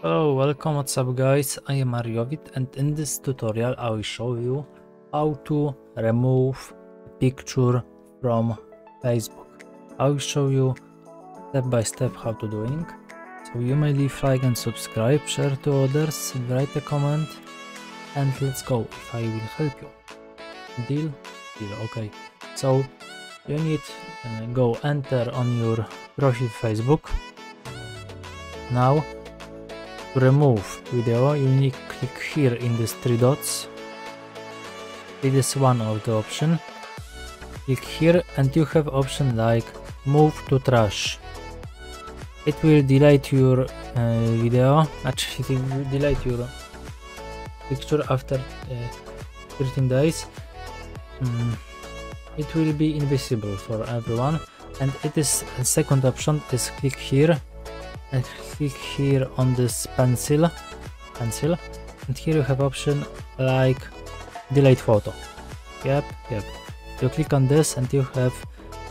Hello, welcome, what's up guys, I am Mariovit and in this tutorial I will show you how to remove a picture from Facebook. I will show you step by step how to doing. So you may leave like and subscribe, share to others, write a comment and let's go if I will help you. Deal? Deal, okay. So you need go enter on your profile Facebook. Now to remove video, you need to click here in these three dots. It is one of the option. Click here and you have option like move to trash. It will delete your video. Actually, it will delete your picture after 13 days. It will be invisible for everyone. And it is a second option is click here. And click here on this pencil, and here you have option like delete photo. Yep. You click on this and you have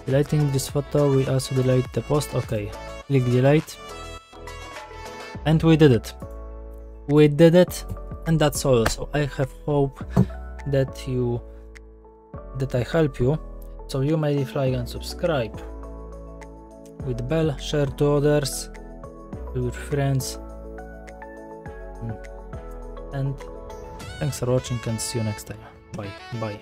deleting this photo will also delete the post. Okay, click delete and we did it, and that's all. So I have hope that I help you. So you may leave like and subscribe with the bell, share to others, to your friends, and thanks for watching and see you next time. Bye.